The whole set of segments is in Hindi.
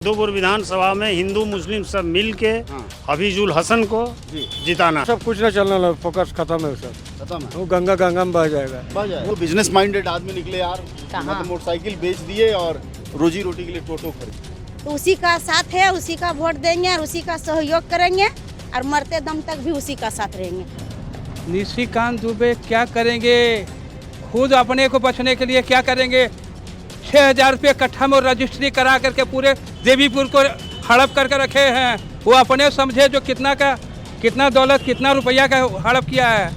मधुपुर विधानसभा में हिंदू मुस्लिम सब मिल के हफीजुल हसन को जिताना। सब कुछ न चलना लगा, फोकस खत्म है, सब खत्म है। वो गंगा में बह जाएगा। वो बिजनेस माइंडेड आदमी निकले यार, मतलब मोटरसाइकिल बेच दिए और रोजी रोटी के लिए टोटो खरीद। तो उसी का साथ है, उसी का वोट देंगे और उसी का सहयोग करेंगे और मरते दम तक भी उसी का साथ रहेंगे। निशिकांत दुबे क्या करेंगे, खुद अपने को बचने के लिए क्या करेंगे। 6,000 रुपये कट्ठा में रजिस्ट्री करा करके पूरे देवीपुर को हड़प करके रखे हैं। वो अपने समझे जो कितना दौलत, कितना रुपया का हड़प किया है।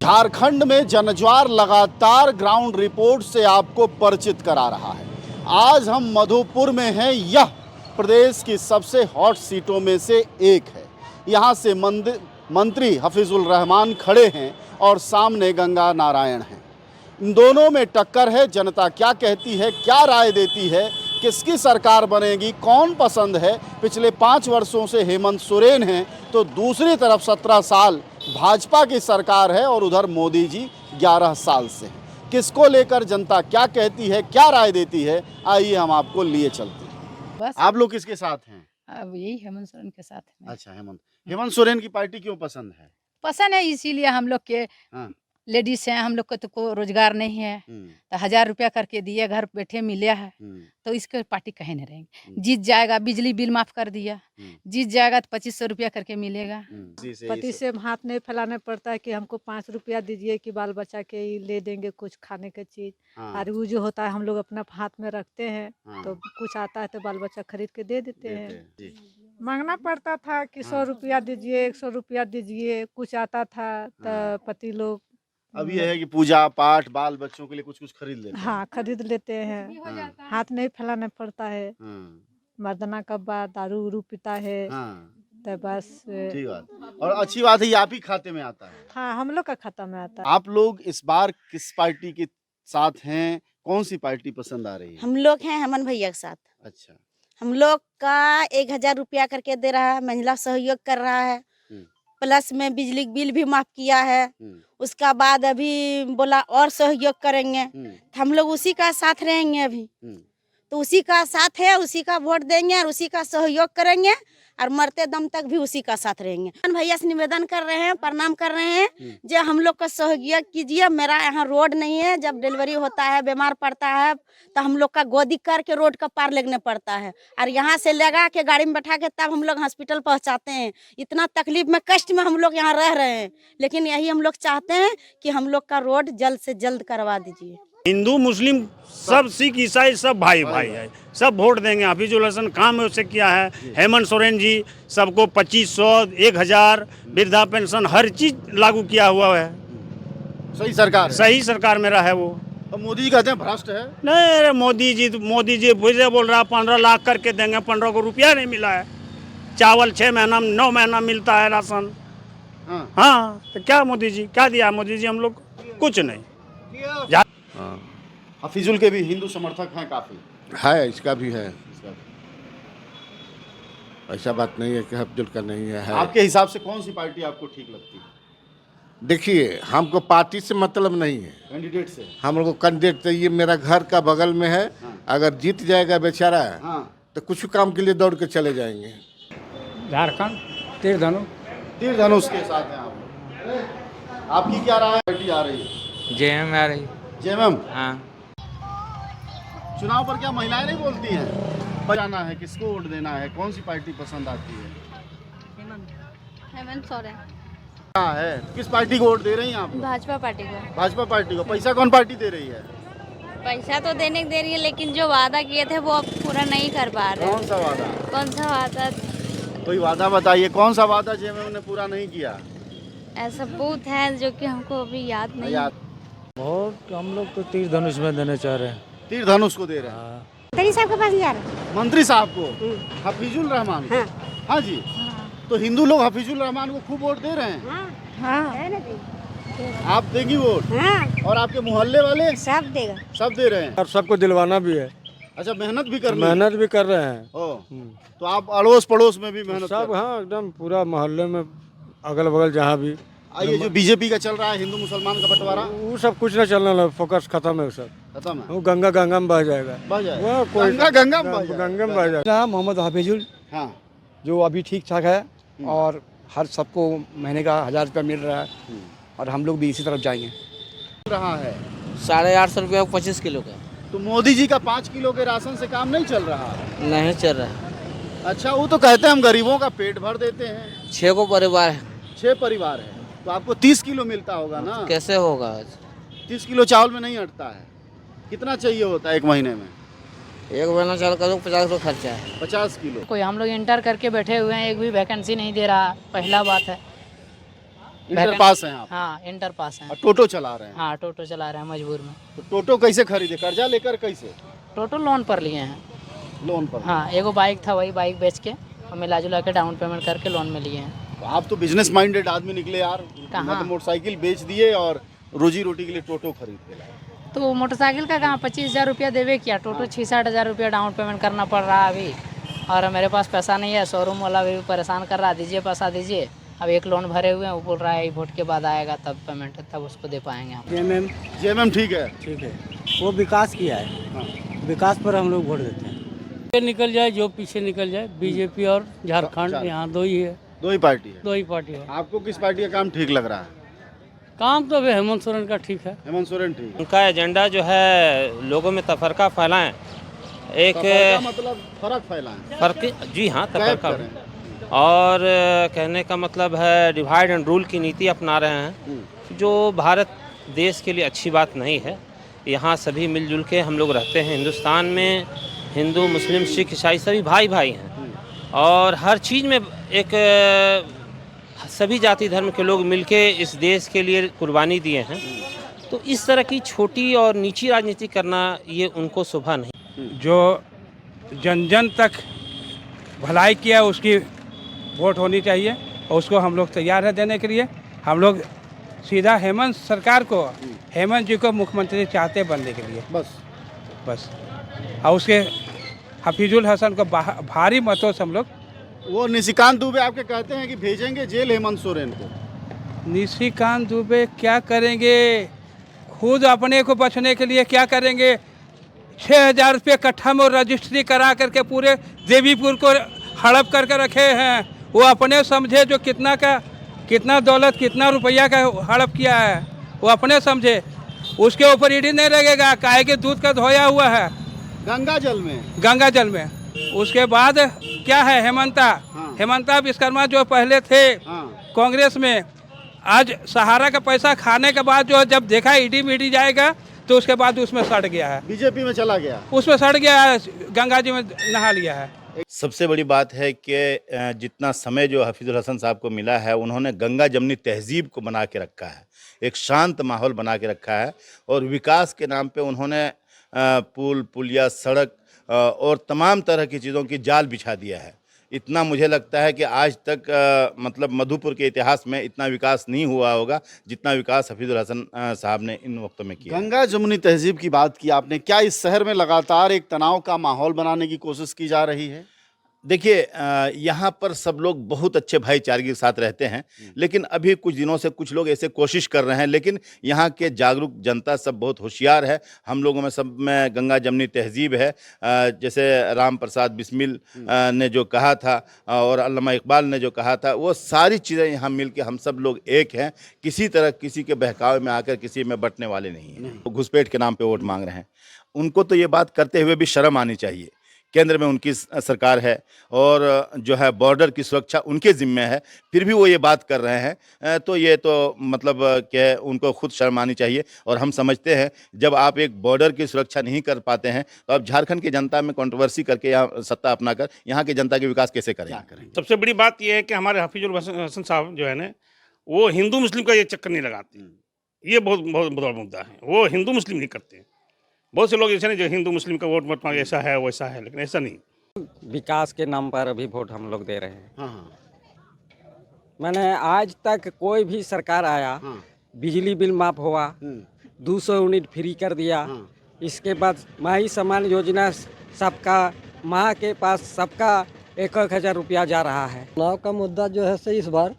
झारखंड में जनज्वार लगातार ग्राउंड रिपोर्ट से आपको परिचित करा रहा है। आज हम मधुपुर में हैं। यह प्रदेश की सबसे हॉट सीटों में से एक है। यहाँ से मंत्री हफीजुल रहमान खड़े हैं और सामने गंगा नारायण हैं। इन दोनों में टक्कर है। जनता क्या कहती है, क्या राय देती है, किसकी सरकार बनेगी, कौन पसंद है। पिछले 5 वर्षों से हेमंत सोरेन हैं, तो दूसरी तरफ 17 साल भाजपा की सरकार है और उधर मोदी जी 11 साल से हैं। किसको लेकर जनता क्या कहती है, क्या राय देती है, आइए हम आपको लिए चलते हैं। बस आप लोग किसके साथ हैं? अब यही हेमंत सोरेन के साथ है। अच्छा, हेमंत सोरेन की पार्टी क्यों पसंद है? पसंद है इसीलिए, हम लोग के हाँ। लेडीज हैं, हम लोग को तो कोई रोजगार नहीं है, तो 1,000 रुपया करके दिए, घर बैठे मिले है, तो इसके पार्टी कहीं नहीं रहेंगे। जीत जाएगा, बिजली बिल माफ कर दिया, जीत जाएगा तो 2,500 रुपया करके मिलेगा। पति से हाथ नहीं फैलाना पड़ता है कि हमको 5 रुपया दीजिए कि बाल बच्चा के ले देंगे कुछ खाने की चीज। और वो जो होता है हम लोग अपना हाथ में रखते हैं, तो कुछ आता है तो बाल बच्चा खरीद के दे देते हैं। मांगना पड़ता था कि 100 रुपया दीजिए, 100 रुपया दीजिए, कुछ आता था तो पति लोग अब ये है कि पूजा पाठ, बाल बच्चों के लिए कुछ कुछ खरीद लेते हैं। हाँ, खरीद लेते हैं। हाथ नहीं फैलाना पड़ता है। मर्दाना का बाद दारू उरू पीता है, तो बस ठीक बात। और अच्छी बात है, ये आप ही खाते में आता है। हाँ, हम लोग का खाता में आता है। आप लोग इस बार किस पार्टी के साथ हैं? कौन सी पार्टी पसंद आ रही है? हम लोग हैं हेमंत भैया के साथ। अच्छा, हम लोग का 1,000 रुपया करके दे रहा है, महिला सहयोग कर रहा है, प्लस में बिजली बिल भी माफ किया है। उसका बाद अभी बोला और सहयोग करेंगे, तो हम लोग उसी का साथ रहेंगे। अभी तो उसी का साथ है, उसी का वोट देंगे और उसी का सहयोग करेंगे और मरते दम तक भी उसी का साथ रहेंगे। भैया से निवेदन कर रहे हैं, प्रणाम कर रहे हैं, जो हम लोग का सहयोग कीजिए। मेरा यहाँ रोड नहीं है, जब डिलीवरी होता है, बीमार पड़ता है, तो हम लोग का गोदी करके रोड का पार लेने पड़ता है और यहाँ से लगा के गाड़ी में बैठा के तब हम लोग हॉस्पिटल पहुँचाते हैं। इतना तकलीफ में, कष्ट में हम लोग यहाँ रह रहे हैं, लेकिन यही हम लोग चाहते हैं कि हम लोग का रोड जल्द से जल्द करवा दीजिए। हिंदू मुस्लिम सब, सिख ईसाई सब भाई है, सब वोट देंगे। हफीजुल हसन काम उससे किया है। हेमंत सोरेन जी सबको 2,500, 1,000 वृद्धा पेंशन, हर चीज लागू किया हुआ है। सही सरकार है। सही सरकार मेरा है वो। तो मोदी जी कहते हैं भ्रष्ट है। नहीं, अरे मोदी जी मुझे बोल रहा 15 लाख करके देंगे, 15 को रुपया नहीं मिला है। चावल 6 महीना 9 महीना मिलता है राशन। हाँ, तो क्या मोदी जी क्या दिया? मोदी जी हम लोग कुछ नहीं। हफीजुल के भी हिंदू समर्थक हैं काफी। है, इसका भी है। ऐसा बात नहीं है कि हफीजुल का नहीं है। आपके हिसाब से कौन सी पार्टी आपको ठीक लगती है? देखिए, हमको पार्टी से मतलब नहीं है, कैंडिडेट से। हम लोग को कैंडिडेट चाहिए। मेरा घर का बगल में है, अगर जीत जाएगा बेचारा तो कुछ काम के लिए दौड़ के चले जाएंगे। झारखंड तीर धनुष के साथ हैं आप लोग। आपकी क्या राय? पार्टी आ रही है जेएम आ रही। जेएमएम। हाँ, चुनाव पर क्या महिलाएं नहीं बोलती हैं? जाना है, किसको वोट देना है, कौन सी पार्टी पसंद आती है? हेमंत सोरेन। क्या है, किस पार्टी को वोट दे रही हैं आप? भाजपा पार्टी को। भाजपा पार्टी को। पैसा कौन पार्टी दे रही है? पैसा तो देने दे रही है, लेकिन जो वादा किए थे वो अब पूरा नहीं कर पा रहे। कौन सा वादा? कौन सा वादा? कोई वादा बताइए, कौन सा वादा जेएमएम ने पूरा नहीं किया? ऐसा बहुत है जो कि हमको अभी याद नहीं। वोट हम लोग तो तीर धनुष में देना चाह रहे हैं। तीर धनुष को दे रहे हैं। मंत्री साहब के पास जा रहे हैं। मंत्री साहब को, हफीजुल रहमान को। हाँ जी। तो हिंदू लोग हफीजुल रहमान को खूब वोट दे रहे हैं। आप देंगी वोट? और आपके मोहल्ले वाले? सब देगा। सब दे रहे हैं और सबको दिलवाना भी है। अच्छा, मेहनत भी करनी है? मेहनत भी कर रहे हैं। तो आप अड़ोस पड़ोस में भी मेहनत सब, कर रहे हैं? हाँ, एकदम पूरा मोहल्ले में, अगल बगल जहाँ भी ये जो बीजेपी का चल रहा है हिंदू मुसलमान का बंटवारा, वो सब कुछ ना चलने लगा, फोकस खत्म है वो सब। खत्म है, वो गंगा गंगा में बह जाएगा, बह जाए वो कोई गंगा में बह जाए। गंगा में बह जाएगा। मोहम्मद हाफिजुल, हाँ, जो अभी ठीक ठाक है और हर सबको महीने का 1000 रुपया मिल रहा है और हम लोग भी इसी तरफ जाएंगे। रहा है 850 रुपया 25 किलो का। तो मोदी जी का 5 किलो के राशन से काम नहीं चल रहा है? नहीं चल रहा है। अच्छा, वो तो कहते हैं हम गरीबों का पेट भर देते हैं। 6 को परिवार है। 6 परिवार है तो आपको 30 किलो मिलता होगा ना? कैसे होगा? 30 किलो चावल में नहीं अटता है। कितना चाहिए होता है एक महीने में? एक महीना चावल का 50 किलो खर्चा है। 50 किलो। कोई हम लोग इंटर करके बैठे हुए हैं, एक भी वैकेंसी नहीं दे रहा, पहला बात है। इंटर पास हैं आप? हाँ, इंटर पास हैं। और टोटो चला रहे हैं? हाँ, टोटो चला रहे हैं मजबूर में। तो टोटो कैसे खरीदे, कर्जा लेकर कैसे? टोटो लोन पर लिए हैं। लोन पर? हाँ, एगो बाइक था, वही बाइक बेच के और मिला जुला के डाउन पेमेंट करके लोन में लिए हैं। तो आप तो बिजनेस माइंडेड आदमी निकले यार। कहाँ? मोटरसाइकिल बेच दिए और रोजी रोटी के लिए टोटो खरीद के लाए। तो मोटरसाइकिल का कहाँ 25,000 रुपया देवे क्या, टोटो 6-7 रुपया डाउन पेमेंट करना पड़ रहा है अभी। और मेरे पास पैसा नहीं है, शोरूम वाला भी परेशान कर रहा, दीजिए पैसा दीजिए। अब एक लोन भरे हुए हैं, वो बोल रहा है वोट के बाद आएगा तब पेमेंट, तब उसको दे पाएंगे हम। जेएमएम ठीक है? ठीक है, वो विकास किया है, विकास पर हम लोग वोट देते हैं। निकल जाए जो पीछे निकल जाए, बीजेपी और झारखंड, यहाँ दो ही है। दो ही पार्टी है? दो ही पार्टी है। आपको किस पार्टी का काम ठीक लग रहा है? काम तो अभी हेमंत सोरेन का ठीक है। हेमंत सोरेन ठीक है। उनका एजेंडा जो है लोगों में तफरका फैलाएं, एक मतलब फर्क फैलाएं, फर्क, जी हाँ, तफरका, करें। और कहने का मतलब है डिवाइड एंड रूल की नीति अपना रहे हैं, जो भारत देश के लिए अच्छी बात नहीं है। यहाँ सभी मिलजुल के हम लोग रहते हैं। हिंदुस्तान में हिंदू, मुस्लिम, सिख, ईसाई सभी भाई भाई हैं और हर चीज़ में एक सभी जाति धर्म के लोग मिलके इस देश के लिए कुर्बानी दिए हैं। तो इस तरह की छोटी और नीची राजनीति करना ये उनको शोभा नहीं। जो जन जन तक भलाई किया उसकी वोट होनी चाहिए और उसको हम लोग तैयार है देने के लिए। हम लोग सीधा हेमंत सरकार को, हेमंत जी को मुख्यमंत्री चाहते बनने के लिए, बस। और उसके हफीजुल हसन को भारी मतों से हम लोग। वो निशिकांत दुबे आपके कहते हैं कि भेजेंगे जेल हेमंत सोरेन को। निशिकांत दुबे क्या करेंगे, खुद अपने को बचने के लिए क्या करेंगे? 6,000 रुपये कट्ठा में रजिस्ट्री करा करके पूरे देवीपुर को हड़प करके रखे हैं। वो अपने समझे जो कितना दौलत, कितना रुपया का हड़प किया है, वो अपने समझे। उसके ऊपर ईडी नहीं लगेगा, काहे के दूध का धोया हुआ है गंगा जल में। उसके बाद क्या है, हेमंता विश्वकर्मा जो पहले थे कांग्रेस में, आज सहारा का पैसा खाने के बाद जो जब देखा ईडी मीडी जाएगा तो उसके बाद उसमें सड़ गया है, बीजेपी में चला गया, उसमें सड़ गया है, गंगा जी में नहा लिया है। सबसे बड़ी बात है कि जितना समय जो हफीजुल हसन साहब को मिला है, उन्होंने गंगा जमनी तहजीब को बना के रखा है, एक शांत माहौल बना के रखा है और विकास के नाम पे उन्होंने पुल, पुलिया, सड़क और तमाम तरह की चीज़ों की जाल बिछा दिया है। इतना मुझे लगता है कि आज तक मतलब मधुपुर के इतिहास में इतना विकास नहीं हुआ होगा जितना विकास हफीजुल हसन साहब ने इन वक्तों में किया। गंगा जमुनी तहजीब की बात की आपने, क्या इस शहर में लगातार एक तनाव का माहौल बनाने की कोशिश की जा रही है? देखिए, यहाँ पर सब लोग बहुत अच्छे भाईचारे के साथ रहते हैं, लेकिन अभी कुछ दिनों से कुछ लोग ऐसे कोशिश कर रहे हैं, लेकिन यहाँ के जागरूक जनता सब बहुत होशियार है। हम लोगों में सब में गंगा जमनी तहजीब है। जैसे राम प्रसाद बिस्मिल ने जो कहा था और अल्लामा इकबाल ने जो कहा था, वो सारी चीज़ें यहाँ मिल के हम सब लोग एक हैं। किसी तरह किसी के बहकावे में आकर किसी में बंटने वाले नहीं हैं। तो घुसपैठ के नाम पर वोट मांग रहे हैं, उनको तो ये बात करते हुए भी शर्म आनी चाहिए। केंद्र में उनकी सरकार है और जो है बॉर्डर की सुरक्षा उनके ज़िम्मे है, फिर भी वो ये बात कर रहे हैं, तो ये तो मतलब कि उनको खुद शर्म आनी चाहिए। और हम समझते हैं जब आप एक बॉर्डर की सुरक्षा नहीं कर पाते हैं तो आप झारखंड की जनता में कंट्रोवर्सी करके यहाँ सत्ता अपना कर यहाँ की जनता के विकास कैसे करेंगे? सबसे बड़ी बात यह है कि हमारे हफीजुल हसन साहब जो है ना, वो हिंदू मुस्लिम का ये चक्कर नहीं लगाते। ये बहुत बहुत बड़ा मुद्दा है, वो हिंदू मुस्लिम नहीं करते। बहुत से लोग ऐसे नहीं जो हिंदू मुस्लिम का वोट मत मांगे, ऐसा है वैसा है, लेकिन ऐसा नहीं। विकास के नाम पर अभी वोट हम लोग दे रहे हैं। मैंने आज तक कोई भी सरकार आया, बिजली बिल माफ हुआ, 200 यूनिट फ्री कर दिया, इसके बाद माही सम्मान योजना सबका माँ के पास सबका 1,000 रुपया जा रहा है। चुनाव का मुद्दा जो है इस बार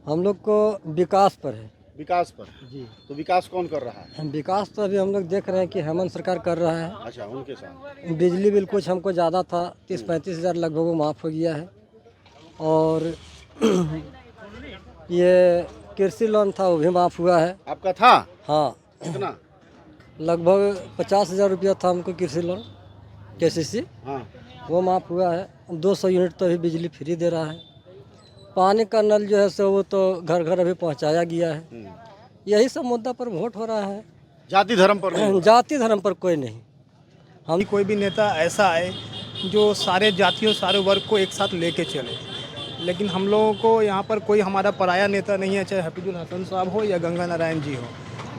हम लोग को विकास पर है। विकास पर जी, तो विकास कौन कर रहा है? विकास तो अभी हम लोग देख रहे हैं कि हेमंत सरकार कर रहा है। अच्छा, उनके साथ बिजली बिल कुछ हमको ज़्यादा था, 30-35 हज़ार लगभग वो माफ़ हो गया है। और ये कृषि लोन था वो भी माफ़ हुआ है। आपका था? हाँ, कितना? लगभग 50,000 रुपया था हमको कृषि लोन KCC। हाँ, वो माफ़ हुआ है। 200 यूनिट तो अभी बिजली फ्री दे रहा है। पानी का नल जो है सो वो तो घर घर अभी पहुंचाया गया है। यही सब मुद्दा पर वोट हो रहा है। जाति धर्म पर नहीं? जाति धर्म पर कोई नहीं। हम कोई भी नेता ऐसा आए जो सारे जातियों सारे वर्ग को एक साथ लेके चले, लेकिन हम लोगों को यहाँ पर कोई हमारा पराया नेता नहीं है, चाहे हफीजुल हसन साहब हो या गंगा नारायण जी हो।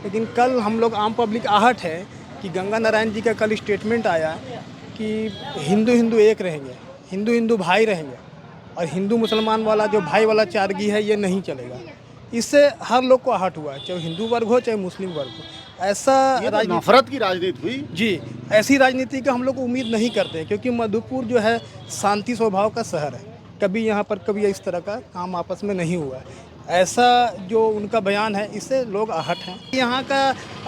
लेकिन कल हम लोग आम पब्लिक आहट है कि गंगा नारायण जी का कल स्टेटमेंट आया कि हिंदू हिंदू एक रहेंगे, हिंदू हिंदू भाई रहेंगे, और हिंदू मुसलमान वाला जो भाई वाला चारगी है ये नहीं चलेगा। इससे हर लोग को आहट हुआ, चाहे हिंदू वर्ग हो चाहे मुस्लिम वर्ग हो। ऐसा नफरत की राजनीति हुई जी, ऐसी राजनीति का हम लोग उम्मीद नहीं करते, क्योंकि मधुपुर जो है शांति स्वभाव का शहर है। कभी यहाँ पर कभी इस तरह का काम आपस में नहीं हुआ है। ऐसा जो उनका बयान है इससे लोग आहट हैं। यहाँ का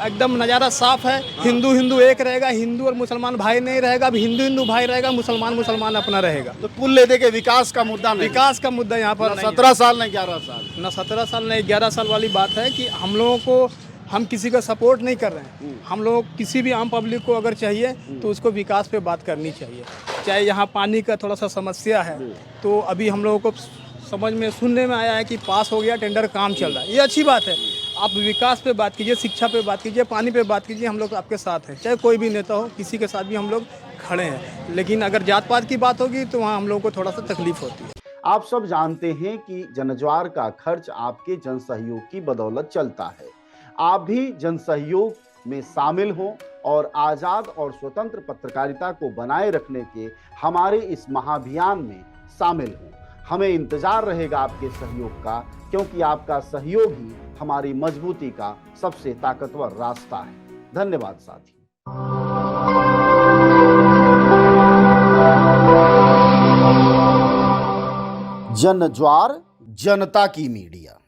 एकदम नज़ारा साफ है। हिंदू हिंदू एक रहेगा, हिंदू और मुसलमान भाई नहीं रहेगा। अब हिंदू हिंदू भाई रहेगा, मुसलमान मुसलमान अपना रहेगा। तो कुल लेते के विकास का मुद्दा नहीं? विकास का मुद्दा यहाँ पर 17 साल नहीं 11 साल न 17 साल नहीं 11 साल वाली बात है कि हम लोगों को, हम किसी का सपोर्ट नहीं कर रहे हैं। हम लोग किसी भी आम पब्लिक को अगर चाहिए तो उसको विकास पे बात करनी चाहिए। चाहे यहाँ पानी का थोड़ा सा समस्या है तो अभी हम लोगों को समझ में सुनने में आया है कि पास हो गया टेंडर, काम चल रहा है, ये अच्छी बात है। आप विकास पे बात कीजिए, शिक्षा पे बात कीजिए, पानी पे बात कीजिए, हम लोग आपके साथ हैं। चाहे कोई भी नेता हो, किसी के साथ भी हम लोग खड़े हैं। लेकिन अगर जात पात की बात होगी तो वहाँ हम लोगों को थोड़ा सा तकलीफ होती है। आप सब जानते हैं कि जनज्वार का खर्च आपके जनसहयोग की बदौलत चलता है। आप भी जनसहयोग में शामिल हों और आज़ाद और स्वतंत्र पत्रकारिता को बनाए रखने के हमारे इस महाअभियान में शामिल हों। हमें इंतजार रहेगा आपके सहयोग का, क्योंकि आपका सहयोग ही हमारी मजबूती का सबसे ताकतवर रास्ता है। धन्यवाद साथी। जनज्वार, जनता की मीडिया।